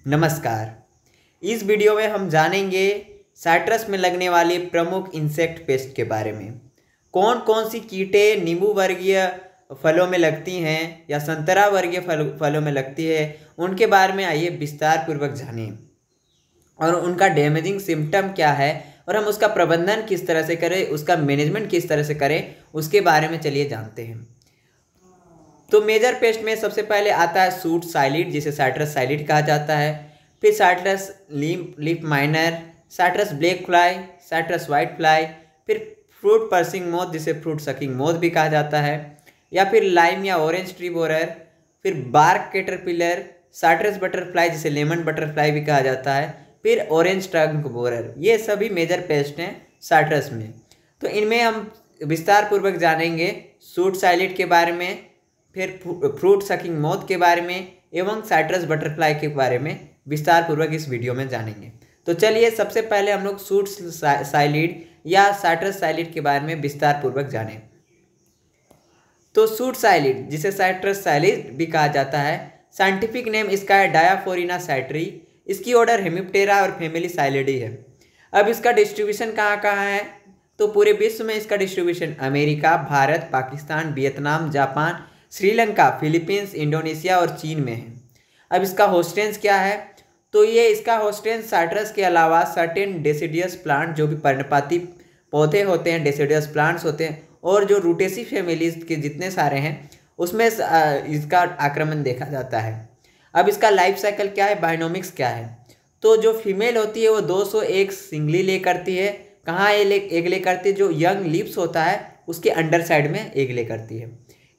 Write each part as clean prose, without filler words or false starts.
नमस्कार। इस वीडियो में हम जानेंगे साइट्रस में लगने वाले प्रमुख इंसेक्ट पेस्ट के बारे में। कौन कौन सी कीटें नींबू वर्गीय फलों में लगती हैं या संतरा वर्गीय फलों में लगती है, उनके बारे में आइए विस्तार पूर्वक जानें। और उनका डैमेजिंग सिम्टम क्या है और हम उसका प्रबंधन किस तरह से करें, उसका मैनेजमेंट किस तरह से करें, उसके बारे में चलिए जानते हैं। तो मेजर पेस्ट में सबसे पहले आता है सूट साइलिड, जिसे साइट्रस साइलिड कहा जाता है। फिर citrus leaf miner, citrus black fly, citrus white fly, फिर फ्रूट पर्सिंग मोथ, जिसे फ्रूट सकिंग मोथ भी कहा जाता है, या फिर लाइम या ऑरेंज ट्री बोरर, फिर बार्क कैटरपिलर, साइट्रस बटरफ्लाई, जिसे लेमन बटरफ्लाई भी कहा जाता है, फिर ऑरेंज ट्रंक बोरर। ये सभी मेजर पेस्ट हैं साइट्रस में। तो इनमें हम विस्तार पूर्वक जानेंगे सूट साइलिड के बारे में, फिर फ्रूट सकिंग मोथ के बारे में एवं साइट्रस बटरफ्लाई के बारे में विस्तार पूर्वक इस वीडियो में जानेंगे। तो चलिए सबसे पहले हम लोग सूट साइलिड या साइट्रस साइलिड के बारे में विस्तार पूर्वक जानें। तो सूट साइलिड, जिसे साइट्रस साइलिड भी कहा जाता है, साइंटिफिक नेम इसका है डायाफोरिना साइट्री। इसकी ऑर्डर हेमिप्टेरा और फैमिली साइलिडी है। अब इसका डिस्ट्रीब्यूशन कहाँ कहाँ है, तो पूरे विश्व में इसका distribution America, Bharat, Pakistan, Vietnam, Japan, Sri Lanka, Philippines, Indonesia और चीन में है। अब इसका होस्टेंस क्या है, तो ये इसका होस्टेंस साइट्रस के अलावा सर्टेन डेसिडियस प्लांट, जो भी पर्णपाती पौधे होते हैं, डेसिडियस प्लांट्स होते हैं, और जो रूटेसी फैमिलीज के जितने सारे हैं उसमें इसका आक्रमण देखा जाता है। अब इसका लाइफ साइकिल क्या है, बायोनोमिक्स क्या है, तो जो फीमेल होती है वो 200 एग सिंगली ले करती है। कहाँ एग ले करती है, जो यंग लीव्स होता है उसके अंडर साइड में एग ले करती है।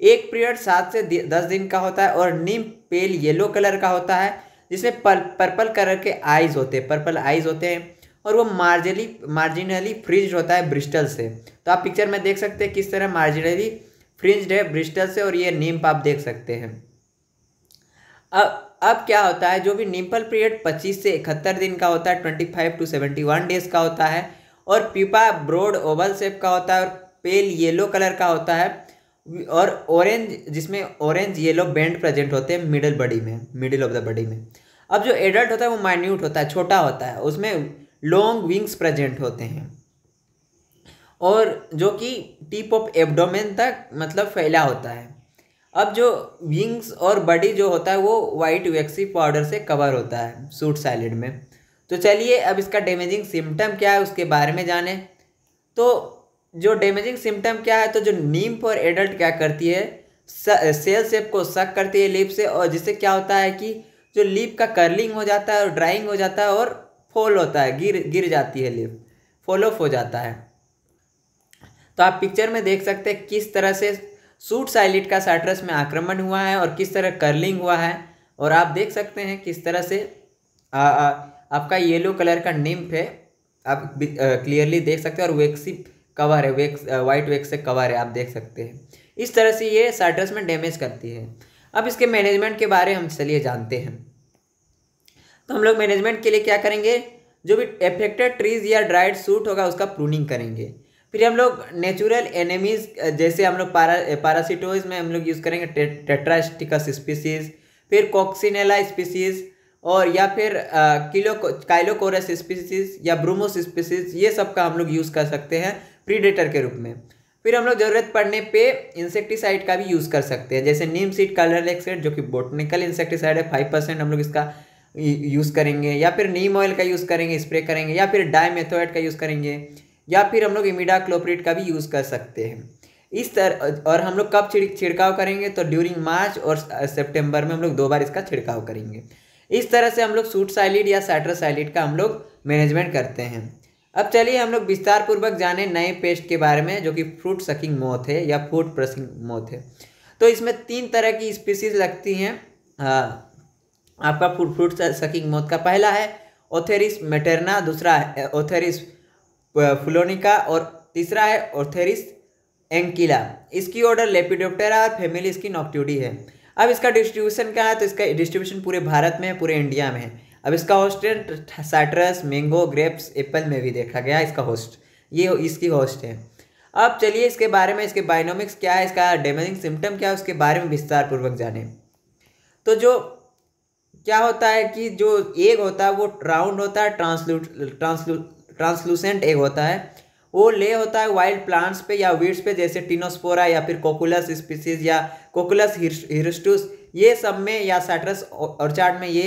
एक पीरियड 7 से 10 दिन का होता है और नीम पेल येलो कलर का होता है, जिसमें पर्पल कलर के आइज होते हैं, पर्पल आइज होते हैं, और वो मार्जिनली फ्रिज्ड होता है ब्रिस्टल से। तो आप पिक्चर में देख सकते हैं किस तरह मार्जिनली फ्रिज्ड है ब्रिस्टल से, और ये नीम्प आप देख सकते हैं। अब क्या होता है, जो भी निम्पल पीरियड 25 से 71 दिन का होता है, 25 to 71 डेज का होता है, और पीपा ब्रॉड ओवल शेप का होता है और पेल येलो कलर का होता है, और ऑरेंज, जिसमें ऑरेंज येलो बैंड प्रेजेंट होते हैं मिडिल ऑफ द बॉडी में। अब जो एडल्ट होता है वो माइन्यूट होता है, छोटा होता है, उसमें लॉन्ग विंग्स प्रेजेंट होते हैं, और जो कि टिप ऑफ एब्डोमेन तक मतलब फैला होता है। अब जो विंग्स और बॉडी जो होता है वो वाइट वैक्सी पाउडर से कवर होता है सूट साइलिड में। तो चलिए अब इसका डैमेजिंग सिम्टम क्या है उसके बारे में जाने। तो जो डैमेजिंग सिम्टम क्या है, तो जो नीम्फ और एडल्ट क्या करती है, सेल शेप को सक करती है लीफ से, और जिससे क्या होता है कि जो लीफ का कर्लिंग हो जाता है और ड्राइंग हो जाता है और फॉल होता है, गिर जाती है लीफ, फॉल ऑफ हो जाता है। तो आप पिक्चर में देख सकते हैं किस तरह से सूट साइलिड का साइट्रस में आक्रमण हुआ है और किस तरह कर्लिंग हुआ है, और आप देख सकते हैं किस तरह से आपका येलो कलर का निम्फ है, आप क्लियरली देख सकते हैं, और वैक्सी कवर है, वाइट वैक्स से कवर है, आप देख सकते हैं। इस तरह से ये साइट्रस में डैमेज करती है। अब इसके मैनेजमेंट के बारे में हम चलिए जानते हैं। तो हम लोग मैनेजमेंट के लिए क्या करेंगे, जो भी अफेक्टेड ट्रीज या ड्राइड सूट होगा उसका प्रूनिंग करेंगे। फिर हम लोग नेचुरल एनिमीज, जैसे हम लोग पारासिटोइज में हम लोग यूज़ करेंगे टेट्रास्टिकस स्पीसीज, फिर कॉक्सिनेला स्पीसीज, और या फिर काइलोकोरस स्पीसीज या ब्रूमोस स्पीसीज, ये सब का हम लोग यूज़ कर सकते हैं प्रीडेटर के रूप में। फिर हम लोग ज़रूरत पड़ने पे इंसेक्टिसाइड का भी यूज़ कर सकते हैं, जैसे नीम सीड कलरलेक्सेट, जो कि बोटनिकल इंसेक्टिसाइड है, 5% हम लोग इसका यूज़ करेंगे, या फिर नीम ऑयल का यूज़ करेंगे, स्प्रे करेंगे, या फिर डाइमेथोएट का यूज़ करेंगे, या फिर हम लोग इमिडाक्लोप्रिड का भी यूज़ कर सकते हैं। इस तरह, और हम लोग कब छिड़काव करेंगे, तो ड्यूरिंग मार्च और सितंबर में हम लोग 2 बार इसका छिड़काव करेंगे। इस तरह से हम लोग सूट साइलिड या साइट्रस साइलिड का हम लोग मैनेजमेंट करते हैं। अब चलिए हम लोग विस्तार पूर्वक जाने नए पेस्ट के बारे में, जो कि फ्रूट सकिंग मोथ है या फ्रूट प्रेसिंग मोथ है। तो इसमें 3 तरह की स्पीसीज लगती हैं आपका फ्रूट सकिंग मोथ का। पहला है ओथेरिस मेटरना, दूसरा है ओथेरिस फ्लोनिका, और तीसरा है ओथेरिस एंकिला। इसकी ऑर्डर लेपिडोप्टेरा और फैमिली इसकी नॉक्ट्यूडी है। अब इसका डिस्ट्रीब्यूशन क्या है, तो इसका डिस्ट्रीब्यूशन पूरे भारत में है, पूरे इंडिया में है। अब इसका host citrus, mango, grapes, Apple में भी देखा गया इसका होस्ट, ये इसकी होस्ट है। अब चलिए इसके बारे में, इसके बायोनोमिक्स क्या है, इसका डैमेजिंग सिम्टम क्या है, उसके बारे में विस्तार पूर्वक जाने। तो जो क्या होता है कि जो एग होता है वो राउंड होता है, ट्रांसलूसेंट एग होता है। वो ले होता है वाइल्ड प्लांट्स पे या वीड्स पे, जैसे टिनोस्पोरा या फिर कोकुलस स्पीसीज या कोकुलस हिरस्टुस, ये सब में, या साइट्रस ऑर्चार्ड में ये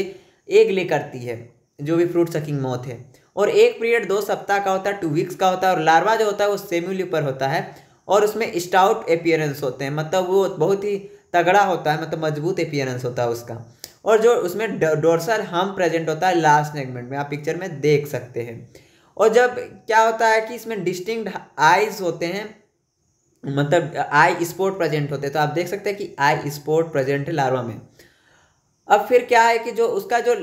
एग ले करती है, जो भी फ्रूट सकिंग मोथ है। और एक पीरियड 2 सप्ताह का होता है, 2 वीक्स का होता है। और लार्वा जो होता है वो सेम्यूलिपर होता है और उसमें स्टाउट एपियरेंस होते हैं, मतलब वो बहुत ही तगड़ा होता है, मतलब मजबूत एपियरेंस होता है उसका। और जो उसमें डोर्सल हम प्रेजेंट होता है लास्ट सेगमेंट में, आप पिक्चर में देख सकते हैं। और जब क्या होता है कि इसमें डिस्टिंक्ट आईज होते हैं, मतलब आई स्पॉट प्रेजेंट होते हैं, तो आप देख सकते हैं कि आई स्पॉट प्रेजेंट है लार्वा में। अब फिर क्या है कि जो उसका जो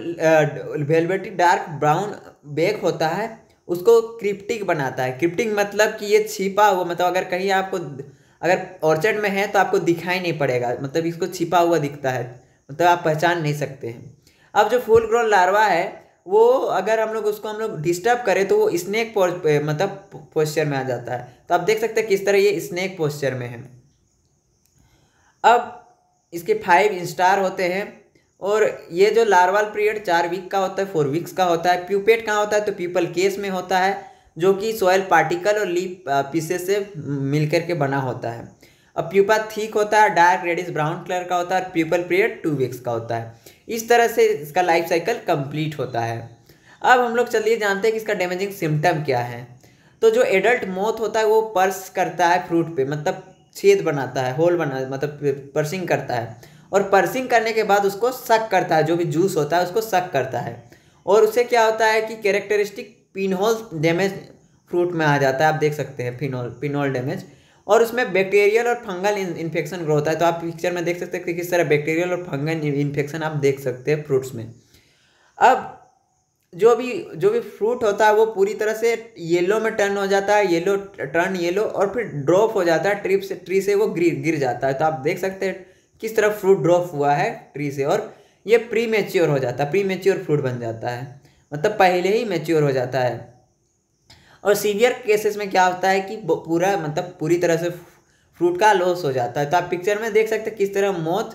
वेलवेटी डार्क ब्राउन बैक होता है उसको क्रिप्टिक बनाता है। क्रिप्टिक मतलब कि ये छिपा हुआ, मतलब अगर कहीं आपको, अगर ऑर्चर्ड में है तो आपको दिखाई नहीं पड़ेगा, मतलब इसको छिपा हुआ दिखता है, मतलब आप पहचान नहीं सकते हैं। अब जो फुल ग्रोन लार्वा है वो अगर हम लोग उसको हम लोग डिस्टर्ब करें तो वो स्नेक मतलब पोस्चर में आ जाता है। तो आप देख सकते हैं किस तरह ये स्नेक पोस्चर में है। अब इसके 5 स्टार होते हैं और ये जो लार्वाल पीरियड 4 वीक का होता है, 4 वीक्स का होता है। प्यूपेट कहाँ होता है तो प्यूपल केस में होता है, जो कि सॉइल पार्टिकल और लीफ पीसेस से मिलकर के बना होता है। अब प्यूपा थिक होता है, डार्क रेडिश ब्राउन कलर का होता है। प्यूपल पीरियड 2 वीक्स का होता है। इस तरह से इसका लाइफ साइकिल कंप्लीट होता है। अब हम लोग चलिए जानते हैं कि इसका डैमेजिंग सिम्टम क्या है। तो जो एडल्ट मोथ होता है वो पर्स करता है फ्रूट पे, मतलब छेद बनाता है, होल बना, मतलब पर्सिंग करता है। और पर्सिंग करने के बाद उसको सक करता है, जो भी जूस होता है उसको सक करता है। और उससे क्या होता है कि कैरेक्टरिस्टिक पिनहोल डैमेज फ्रूट में आ जाता है, आप देख सकते हैं पिनहोल डैमेज। और उसमें बैक्टीरियल और फंगल इन्फेक्शन ग्रो होता है। तो आप पिक्चर में देख सकते हैं कि किस तरह बैक्टीरियल और फंगल इन्फेक्शन आप देख सकते हैं फ्रूट्स में। अब जो भी फ्रूट होता है वो पूरी तरह से येलो में टर्न हो जाता है, येलो और फिर ड्रॉप हो जाता है ट्री से वो गिर जाता है। तो आप देख सकते हैं किस तरह फ्रूट ड्रॉप हुआ है ट्री से, और ये प्री मैच्योर हो जाता है, प्री मैच्योर फ्रूट बन जाता है, मतलब पहले ही मैच्योर हो जाता है। और सीवियर केसेस में क्या होता है कि पूरा, मतलब पूरी तरह से फ्रूट का लॉस हो जाता है। तो आप पिक्चर में देख सकते हैं किस तरह मोथ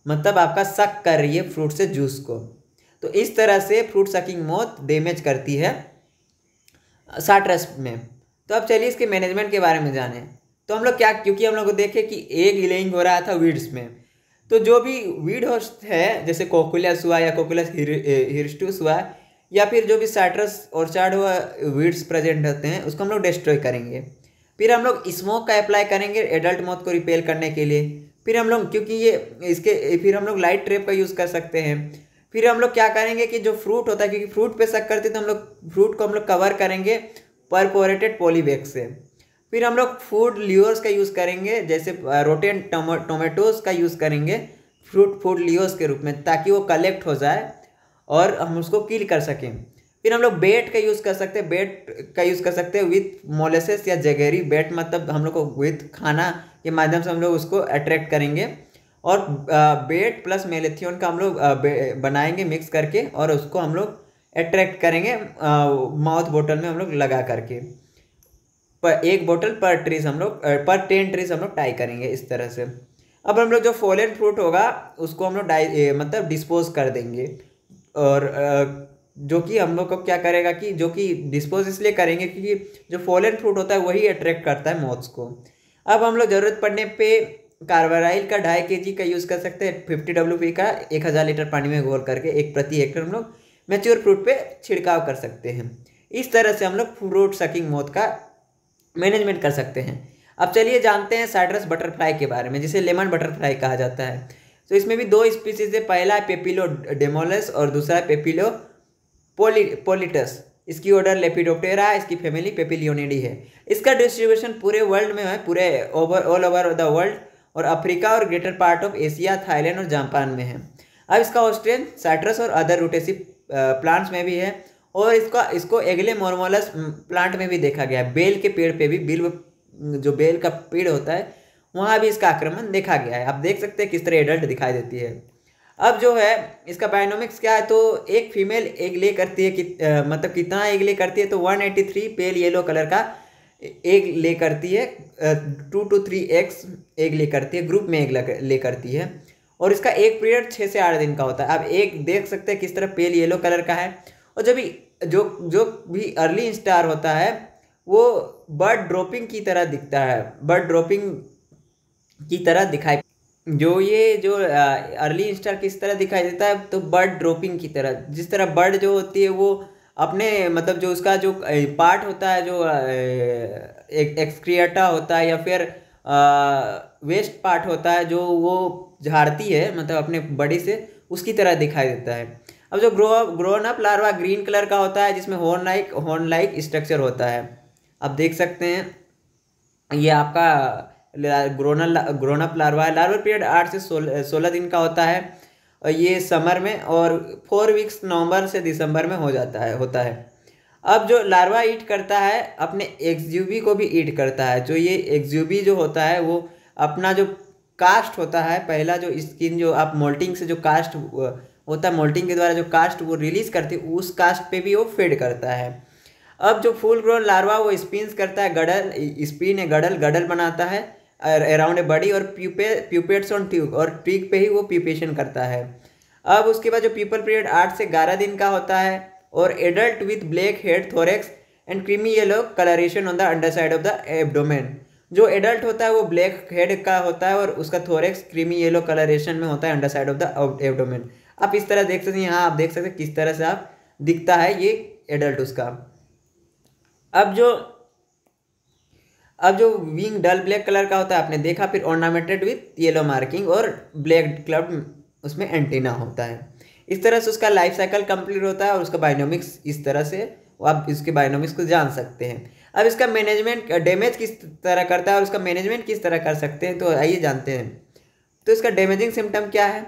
मतलब आपका सक कर रही है फ्रूट से जूस को। तो इस तरह से फ्रूट सकिंग मोथ डैमेज करती है साइट्रस में। तो अब चलिए इसके मैनेजमेंट के बारे में जानें। तो हम लोग क्या, क्योंकि हम लोग को देखे कि एग लेइंग हो रहा था वीड्स में, तो जो भी वीड होस्ट है जैसे कोकुलस हुआ या कोकुलस हिरस्टुस हुआ या फिर जो भी साइट्रस ऑर्चार्ड हुआ वीड्स प्रेजेंट होते हैं उसको हम लोग डिस्ट्रॉय करेंगे। फिर हम लोग स्मोक का अप्लाई करेंगे एडल्ट मोथ को रिपेल करने के लिए। फिर हम लोग, क्योंकि ये इसके, फिर हम लोग लाइट ट्रैप का यूज़ कर सकते हैं। फिर हम लोग क्या करेंगे कि जो फ्रूट होता है, क्योंकि फ्रूट पे शक करते तो हम लोग फ्रूट को हम लोग कवर करेंगे परपोरेटेड पॉलीबैग से। फिर हम लोग फूड ल्यूअर्स का यूज़ करेंगे, जैसे रोटेन टोमेटोज का यूज़ करेंगे फूड ल्यूअर्स के रूप में, ताकि वो कलेक्ट हो जाए और हम उसको किल कर सकें। फिर हम लोग बेट का यूज़ कर सकते हैं, विथ मोलेसेस या जगेरी बेट, मतलब हम लोग को विथ खाना के माध्यम से हम लोग उसको अट्रैक्ट करेंगे। और बेट प्लस मेलेथियन का हम लोग बनाएंगे मिक्स करके, और उसको हम लोग अट्रैक्ट करेंगे माउथ बोतल में हम लोग लगा करके। पर एक बोतल पर ट्रीज हम लोग पर 10 ट्रीज हम लोग टाई करेंगे इस तरह से। अब हम लोग जो फॉलन फ्रूट होगा उसको हम लोग मतलब डिस्पोज कर देंगे। और जो कि हम लोग को क्या करेगा कि जो कि डिस्पोज इसलिए करेंगे क्योंकि जो फॉलन फ्रूट होता है वही अट्रैक्ट करता है मॉथ्स को। अब हम लोग ज़रूरत पड़ने पे कार्बाराइल का 2.5 kg का यूज़ कर सकते हैं, 50 WP का 1000 लीटर पानी में घोल करके 1 प्रति हेक्टर हम लोग मैच्योर फ्रूट पे छिड़काव कर सकते हैं। इस तरह से हम लोग फ्रूट सकिंग मोथ का मैनेजमेंट कर सकते हैं। अब चलिए जानते हैं साइट्रस बटरफ्लाई के बारे में, जिसे लेमन बटरफ्लाई कहा जाता है। तो इसमें भी 2 स्पीसीज है, पहला है पेपिलो डेमोलस और दूसरा है पेपिलो पोलिटस। इसकी ऑर्डर लेपिडोप्टेरा है, इसकी फैमिली पेपिलियोनिडी है। इसका डिस्ट्रीब्यूशन पूरे वर्ल्ड में है, पूरे ऑल ओवर द वर्ल्ड, और अफ्रीका और greater part of Asia, Thailand और जापान में है। अब इसका ऑस्ट्रेन साइट्रस और अदर रूटेसी प्लांट्स में भी है, और इसको एगले मॉर्मोलस प्लांट में भी देखा गया है। बेल के पेड़ पे भी, जो बेल का पेड़ होता है वहाँ भी इसका आक्रमण देखा गया है। आप देख सकते हैं किस तरह एडल्ट दिखाई देती है। अब जो है इसका बायोनोमिक्स क्या है, तो एक फीमेल एग ले करती है मतलब कितना एग ले करती है, तो 183 पेल येलो कलर का एग ले करती है, 2 to 3 एग्स एग ले करती है, ग्रुप में एग ले करती है। और इसका एक पीरियड 6 से 8 दिन का होता है। आप एक देख सकते हैं किस तरह पेल येलो कलर का है। और जब भी जो जो भी अर्ली स्टार होता है वो बर्ड ड्रॉपिंग की तरह दिखता है, बर्ड ड्रॉपिंग की तरह दिखाई, जो अर्ली स्टार किस तरह दिखाई देता है, तो बर्ड ड्रॉपिंग की तरह, जिस तरह बर्ड जो होती है वो अपने मतलब जो उसका जो पार्ट होता है, जो एक्सक्रिएटा होता है या फिर वेस्ट पार्ट होता है जो वो झाड़ती है मतलब अपने बॉडी से, उसकी तरह दिखाई देता है। अब जो grown up larva green colour का होता है जिसमें हॉर्न लाइक स्ट्रक्चर होता है। आप देख सकते हैं ये आपका ग्रोन अप लार्वा है। लार्वा पीरियड 8 से 16 दिन का होता है और ये समर में, और 4 वीक्स नवंबर से दिसंबर में होता है। अब जो लार्वा ईट करता है अपने एक्सयूवी को भी ईट करता है। जो ये एक्सयूवी जो होता है वो अपना जो कास्ट होता है, पहला जो स्किन जो आप मोल्टिंग से जो कास्ट होता है, मोल्टिंग के द्वारा जो कास्ट वो रिलीज करती है, उस कास्ट पे भी वो फीड करता है। अब जो फुल ग्रोन लार्वा वो स्पिन्स करता है, गडल बनाता है अराउंड ए बॉडी, और प्यूपेट्स ऑन ट्यूब, और ट्यूब पे ही वो प्यूपेशन करता है। अब उसके बाद जो पीपल पीरियड 8 से 11 दिन का होता है, और adult with black head thorax and creamy yellow colouration on the under side of the abdomen. जो एडल्ट होता है वो ब्लैक हेड का होता है और उसका थोरेक्स क्रीमी येलो कलरेशन में होता है under side of the abdomen. आप इस तरह देख सकते हैं, यहाँ आप देख सकते हैं किस तरह से आप दिखता है ये एडल्ट उसका। अब जो विंग डल ब्लैक कलर का होता है आपने देखा, फिर ऑर्नामेंटेड विथ येलो मार्किंग और ब्लैक क्लब उसमें एंटीना होता है। इस तरह से उसका लाइफ साइकिल कंप्लीट होता है और उसका बायोनोमिक्स इस तरह से आप इसके बायोनोमिक्स को जान सकते हैं। अब इसका मैनेजमेंट डैमेज किस तरह करता है और उसका मैनेजमेंट किस तरह कर सकते हैं, तो आइए जानते हैं। तो इसका डैमेजिंग सिम्टम क्या है।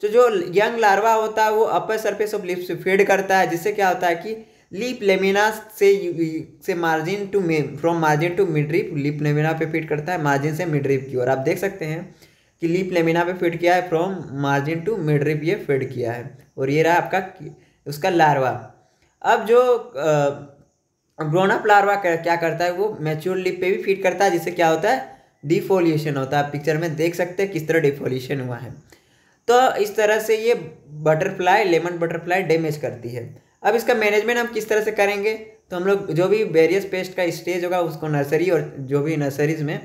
तो जो यंग लार्वा होता है वो upper surface of lips feed करता है, जिससे क्या होता है कि लिप लेमिना से margin to from margin to midrib, lip lamina पे फीड करता है मार्जिन से मिडरिप की ओर। आप देख सकते हैं कि लिप लेमिना पे फीड किया है, फ्रॉम मार्जिन टू मिडरिप ये फीड किया है, और ये रहा आपका उसका लार्वा। अब जो ग्रोन अप लार्वा क्या करता है, वो मैच्योर लिप पे भी फीड करता है, जिससे क्या होता है डिफोलिएशन होता है। आप पिक्चर में देख सकते हैं किस तरह डिफोलिएशन हुआ है। तो इस तरह से ये बटरफ्लाई, लेमन बटरफ्लाई डैमेज करती है। अब इसका मैनेजमेंट हम किस तरह से करेंगे, तो हम लोग जो भी वेरियस पेस्ट का स्टेज होगा उसको नर्सरी, और जो भी नर्सरीज में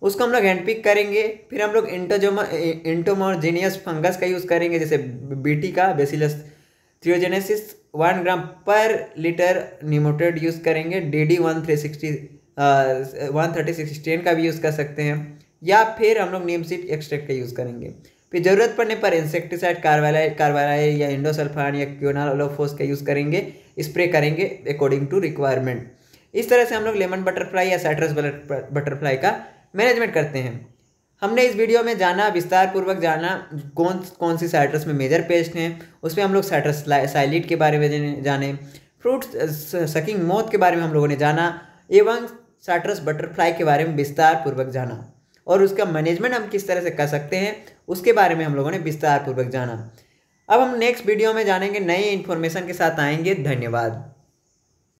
उसको हम लोग हैंड पिक करेंगे। फिर हम लोग इंटोमोजेनियस फंगस का यूज़ करेंगे, जैसे बीटी का बेसिलस थ्रियोजेनेसिस 1 ग्राम पर लीटर निमोटेड यूज़ करेंगे। DD 136 का भी यूज़ कर सकते हैं, या फिर हम लोग नीम सीड एक्सट्रैक्ट का यूज़ करेंगे। फिर ज़रूरत पड़ने पर इंसेक्टिसाइड कार्बाराइड या इंडोसल्फान या क्विनालोफोस का यूज़ करेंगे, स्प्रे करेंगे अकॉर्डिंग टू रिक्वायरमेंट। इस तरह से हम लोग लेमन बटरफ्लाई या साइट्रस बटरफ्लाई का मैनेजमेंट करते हैं। हमने इस वीडियो में विस्तार पूर्वक जाना कौन सी साइट्रस में मेजर पेस्ट हैं, उसमें हम लोग साइट्रस साइलिड के बारे में जाने, फ्रूट सकिंग मोथ के बारे में हम लोगों ने जाना, एवं साइट्रस बटरफ्लाई के बारे में विस्तार पूर्वक जाना, और उसका मैनेजमेंट हम किस तरह से कर सकते हैं उसके बारे में हम लोगों ने विस्तार पूर्वक जाना। अब हम नेक्स्ट वीडियो में जानेंगे, नई इन्फॉर्मेशन के साथ आएंगे। धन्यवाद।